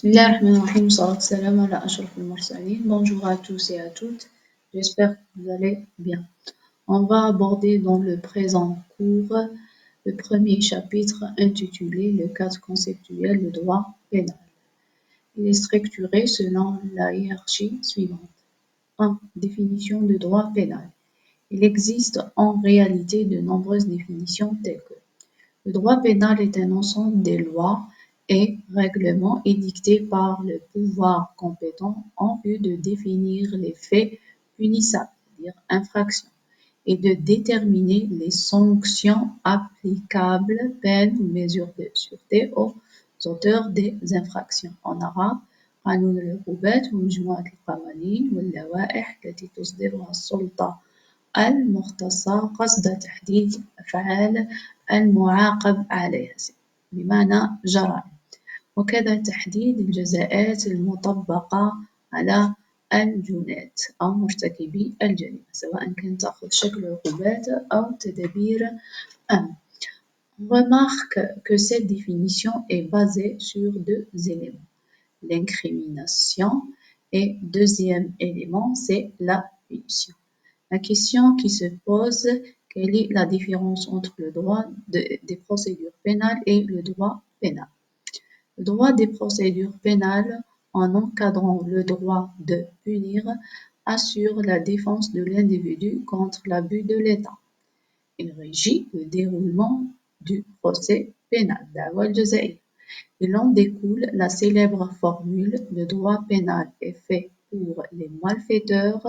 Bismillahirrahmanirrahim, salat salam ala ashraf al-mursalin. Bonjour à tous et à toutes, j'espère que vous allez bien. On va aborder dans le présent cours le premier chapitre intitulé Le cadre conceptuel de droit pénal. Il est structuré selon la hiérarchie suivante. 1. Définition de droit pénal. Il existe en réalité de nombreuses définitions telles que le droit pénal est un ensemble des lois et règlements édictés par le pouvoir compétent en vue de définir les faits punissables, c'est-à-dire infractions, et de déterminer les sanctions applicables, peines ou mesures de sûreté aux auteurs des infractions. En arabe, قانون العقوبات ومجموعة القوانين واللوائح التي تصدرها السلطة المختصة قصد تحديد أفعال المعاقب عليها بمعنى جرائم، وكذا تحديد الجزاءات المطبقة على الجناة أو مرتكبي الجريمة سواء كانت تأخذ شكل عقوبات أو تدابير أمن. On remarque que cette définition est basée sur deux éléments, l'incrimination et deuxième élément, c'est la punition. La question qui se pose, quelle est la différence entre le droit des procédures pénales et le droit pénal? Le droit des procédures pénales, en encadrant le droit de punir, assure la défense de l'individu contre l'abus de l'État. Il régit le déroulement du procès pénal, دعوى الجزائية. Il en découle la célèbre formule « le droit pénal est fait pour les malfaiteurs »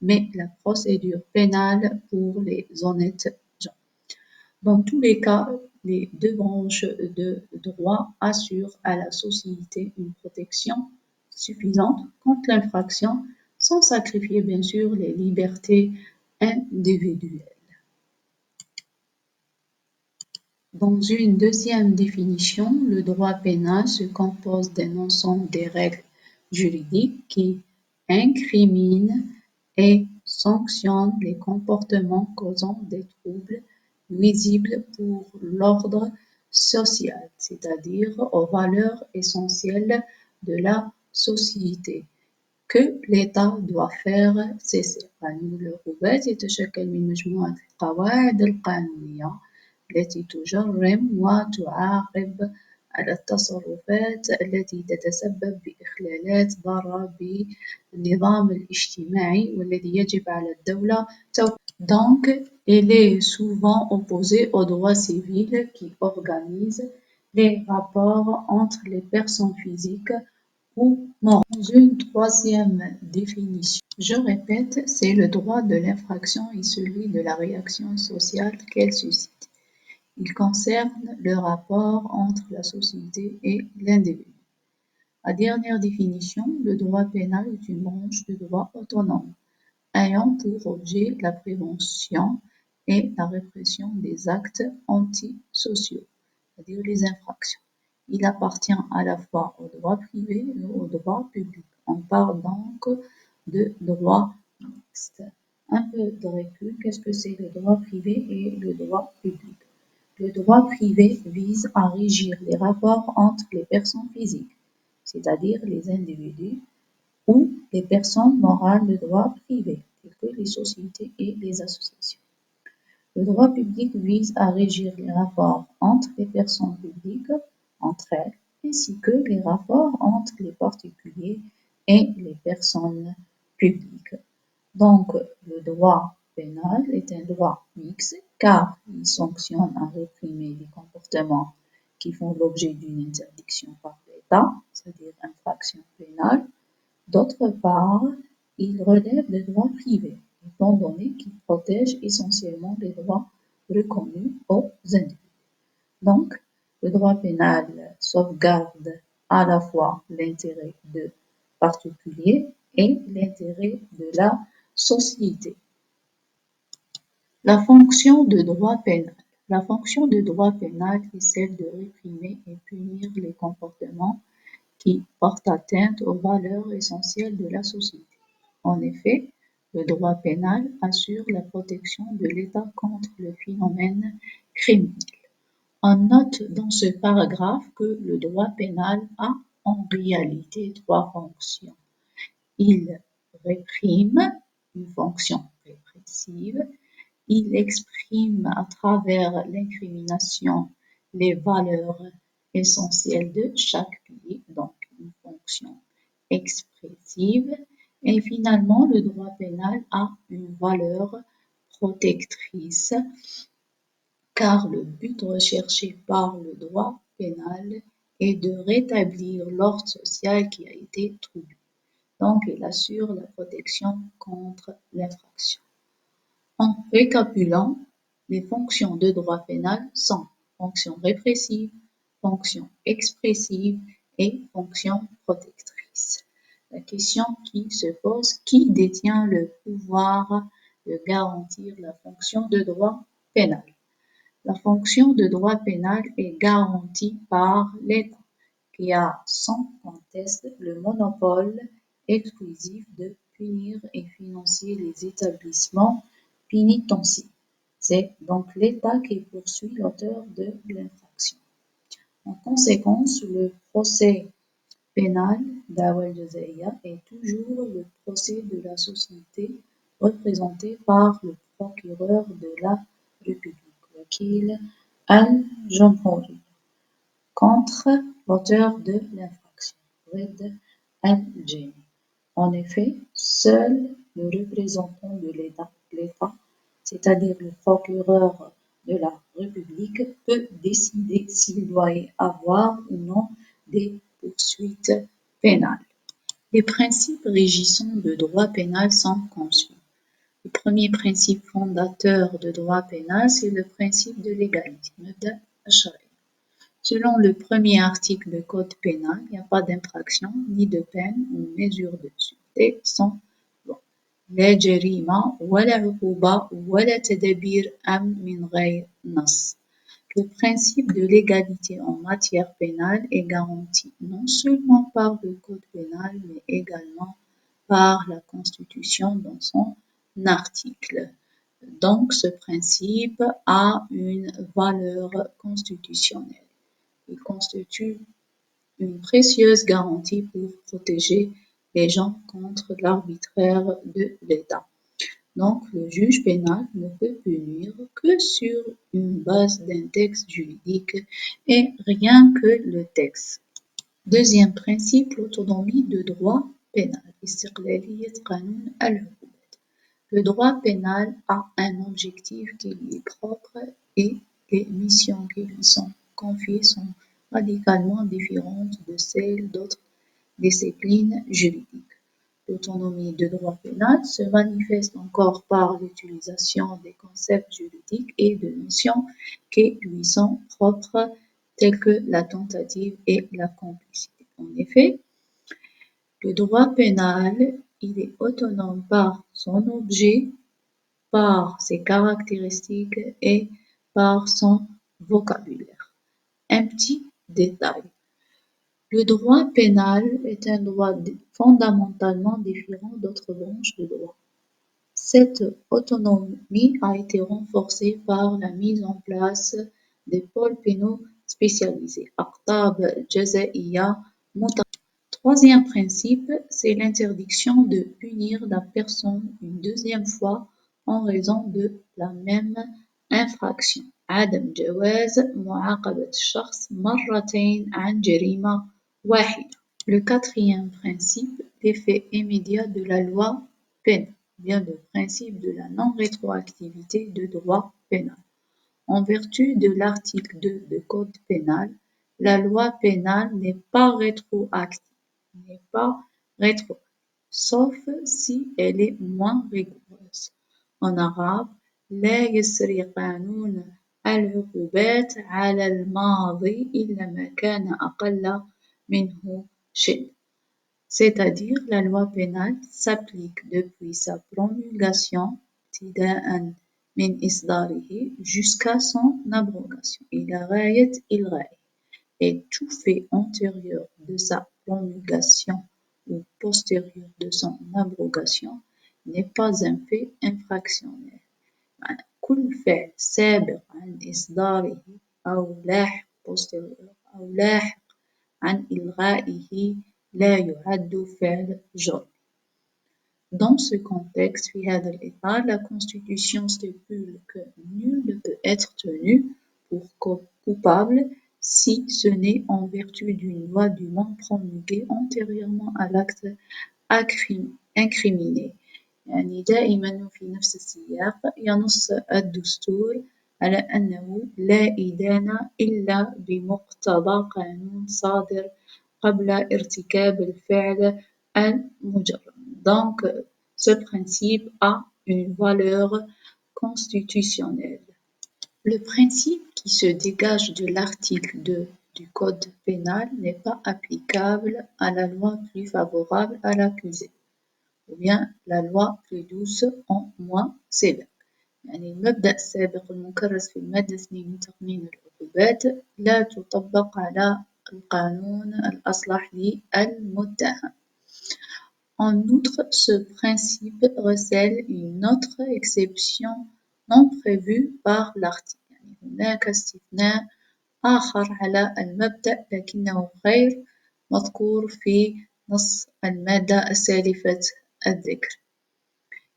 mais la procédure pénale pour les honnêtes gens. Dans tous les cas, les deux branches de droit assurent à la société une protection suffisante contre l'infraction sans sacrifier bien sûr les libertés individuelles. Dans une deuxième définition, le droit pénal se compose d'un ensemble des règles juridiques qui incriminent et sanctionnent les comportements causant des troubles nuisibles pour l'ordre social, c'est-à-dire aux valeurs essentielles de la société, que l'État doit faire cesser. قانون العقوبات يتشكل من مجموعة القواعد القانونية التي تجرم وتعاقب على التصرفات التي تتسبب بإخلالات ضارة بالنظام الاجتماعي والذي يجب على الدولة Donc, il est souvent opposé au droit civil qui organise les rapports entre les personnes physiques ou morales. Dans une troisième définition, je répète, c'est le droit de l'infraction et celui de la réaction sociale qu'elle suscite. Il concerne le rapport entre la société et l'individu. La dernière définition, le droit pénal est une branche de droit autonome, ayant pour objet la prévention et la répression des actes antisociaux, c'est-à-dire les infractions. Il appartient à la fois au droit privé et au droit public. On parle donc de droit mixte. Un peu de recul, qu'est-ce que c'est le droit privé et le droit public? Le droit privé vise à régir les rapports entre les personnes physiques, c'est-à-dire les individus, ou les personnes morales de droit privé, telles que les sociétés et les associations. Le droit public vise à régir les rapports entre les personnes publiques, entre elles, ainsi que les rapports entre les particuliers et les personnes publiques. Donc, le droit pénal est un droit mixte car il sanctionne à réprimer les comportements qui font l'objet d'une interdiction par l'État, c'est-à-dire infraction pénale. D'autre part, il relève des droits privés, étant donné qu'il protège essentiellement les droits reconnus aux individus. Donc, le droit pénal sauvegarde à la fois l'intérêt de particuliers et l'intérêt de la société. La fonction de droit pénal. La fonction de droit pénal est celle de réprimer et punir les comportements qui portent atteinte aux valeurs essentielles de la société. En effet, le droit pénal assure la protection de l'État contre le phénomène criminel. On note dans ce paragraphe que le droit pénal a en réalité trois fonctions. Il réprime une fonction répressive. Il exprime à travers l'incrimination les valeurs essentielles de chaque pays, donc une fonction expressive. Et finalement, le droit pénal a une valeur protectrice car le but recherché par le droit pénal est de rétablir l'ordre social qui a été troublé. Donc, il assure la protection contre l'infraction. En récapulant, les fonctions de droit pénal sont fonction répressive, fonction expressive et fonction protectrice. La question qui se pose, qui détient le pouvoir de garantir la fonction de droit pénal? La fonction de droit pénal est garantie par l'État, qui a sans conteste le monopole exclusif de punir et financer les établissements pénitentiaires. C'est donc l'État qui poursuit l'auteur de l'infraction. En conséquence, le procès pénal d'Awal Jazaïa est toujours le procès de la société représenté par le procureur de la République, Wakil al-Jamhouri, contre l'auteur de l'infraction, Red al-Jani. En effet, seul le représentant de l'État, c'est-à-dire le procureur de la République, peut décider s'il doit y avoir ou non des poursuites pénales. Les principes régissant le droit pénal sont conçus. Le premier principe fondateur de droit pénal, c'est le principe de l'égalité. Selon le premier article du Code pénal, il n'y a pas d'infraction, ni de peine ou mesure de sûreté sans loi. لا جريمة ولا عقوبة ولا تدابير أمن من غير نص. Le principe de l'égalité en matière pénale est garanti non seulement par le Code pénal, mais également par la Constitution dans son article. Donc, ce principe a une valeur constitutionnelle. Il constitue une précieuse garantie pour protéger les gens contre l'arbitraire de l'État. Donc, le juge pénal ne peut punir que sur une base d'un texte juridique et rien que le texte. Deuxième principe, l'autonomie de droit pénal. Le droit pénal a un objectif qui lui est propre et les missions qui lui sont confiées sont radicalement différentes de celles d'autres disciplines juridiques. L'autonomie de droit pénal se manifeste encore par l'utilisation des concepts juridiques et de notions qui lui sont propres, telles que la tentative et la complicité. En effet, le droit pénal, il est autonome par son objet, par ses caractéristiques et par son vocabulaire. Un petit détail. Le droit pénal est un droit fondamentalement différent d'autres branches de droit. Cette autonomie a été renforcée par la mise en place des pôles pénaux spécialisés, أقطاب جزائية متخصصة. Troisième principe, c'est l'interdiction de punir la personne une deuxième fois en raison de la même infraction. عدم جواز معاقبة الشخص مرتين عن جريمة واحدة. Le quatrième principe, l'effet immédiat de la loi pénale, vient le principe de la non-rétroactivité de droit pénal. En vertu de l'article 2 du Code pénal, la loi pénale n'est pas rétroactive, sauf si elle est moins rigoureuse. En arabe, لا يسري قانون العقوبات على الماضي إلا ما كان أقل منه c'est-à-dire la loi pénale s'applique depuis sa promulgation jusqu'à son abrogation et tout fait antérieur de sa promulgation ou postérieur de son abrogation n'est pas un fait infractionnel. كل فعل سابق عن إصداره أو لاحق عن إلغائه لا يعد فعل جرم. Dans ce contexte, في هذا الإطار, la Constitution stipule que nul ne peut être tenu pour coupable si ce n'est en vertu d'une loi dûment promulguée antérieurement à l'acte incriminé. يعني دائما في نفس السياق ينص الدستور على أنه لا إدانة إلا بمقتضى قانون صادر قبل ارتكاب الفعل المجرم. Donc, ce principe a une valeur constitutionnelle. Le principe qui se dégage de l'article 2 du Code pénal n'est pas applicable à la loi plus favorable à l'accusé, ou bien la loi plus douce en moins sévère. يعني المبدأ السابق المكرس في المادة 2 من تقنين العقوبات لا تطبق على القانون الأصلح للمتهم. En outre, ce principe recèle une autre exception non prévue par l'article. يعني هناك استثناء آخر على المبدأ لكنه غير مذكور في نص المادة السالفة الذكر.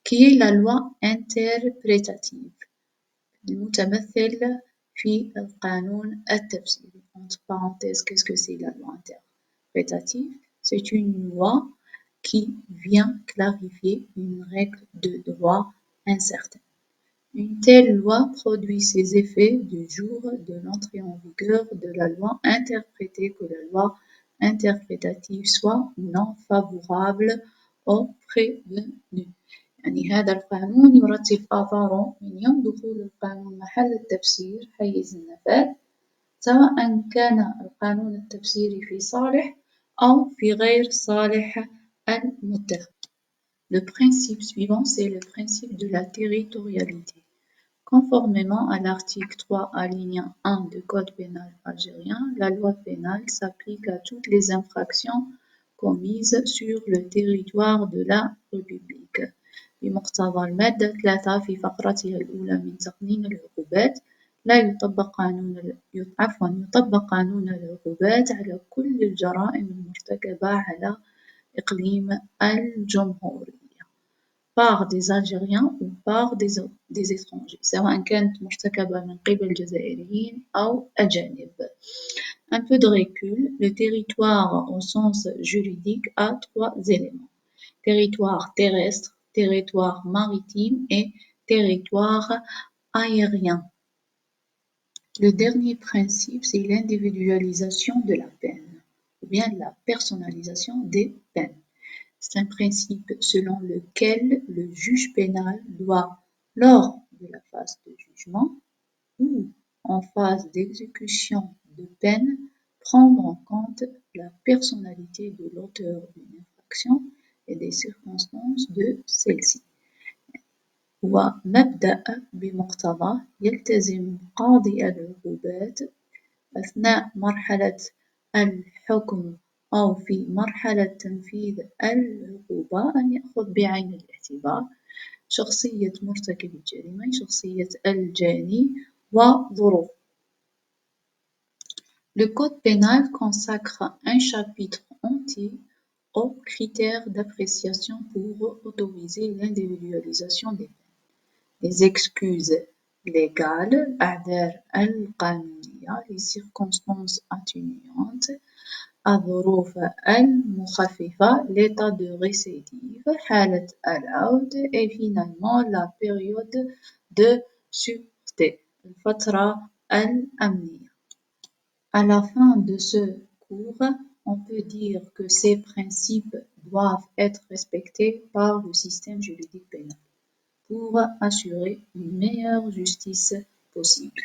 qui est la loi interprétative المتمثل في القانون التفسيري. Entre parenthèses, qu'est-ce que c'est la loi interprétative? C'est une loi qui vient clarifier une règle de droit incertaine. Une telle loi produit ses effets du jour de l'entrée en vigueur de la loi interprétée, que la loi interprétative soit non favorable au prévenu. يعني هذا القانون يرتب آثاره من يوم دخول القانون محل التفسير حيز النفاذ، سواء كان القانون التفسيري في صالح أو في غير صالح المتهم. Le principe suivant, c'est le principe de la territorialité. Conformément à l'article 3 alinéa 1 du Code pénal algérien, la loi pénale s'applique à toutes les infractions commises sur le territoire de la République. بمقتضى المادة 3 في فقرتها الأولى من تقنين العقوبات لا يطبق قانون العقوبات على كل الجرائم المرتكبة على إقليم الجمهورية par des Algériens ou par des étrangers سواء كانت مرتكبة من قبل جزائريين أو أجانب. Un peu de recul, le territoire au sens juridique a trois éléments: territoire terrestre, territoire maritime et territoire aérien. Le dernier principe, c'est l'individualisation de la peine, ou bien la personnalisation des peines. C'est un principe selon lequel le juge pénal doit, lors de la phase de jugement ou en phase d'exécution de peine, prendre en compte la personnalité de l'auteur d'une infraction et des circonstances de celle-ci. ومبدأ بمقتضاه يلتزم قاضي العقوبات أثناء مرحلة الحكم أو في مرحلة تنفيذ العقوبة أن يأخذ بعين الاعتبار شخصية مرتكب الجريمة، شخصية الجاني وظروفه. Le code pénal consacre un chapitre entier aux critères d'appréciation pour autoriser l'individualisation des peines. Les excuses légales, الأعذار القانونية, les circonstances atténuantes, الظروف المخففة, l'état de récidive, حالة العود, et finalement la période de sûreté, الفترة الأمنية. À la fin de ce cours, on peut dire que ces principes doivent être respectés par le système juridique pénal pour assurer une meilleure justice possible.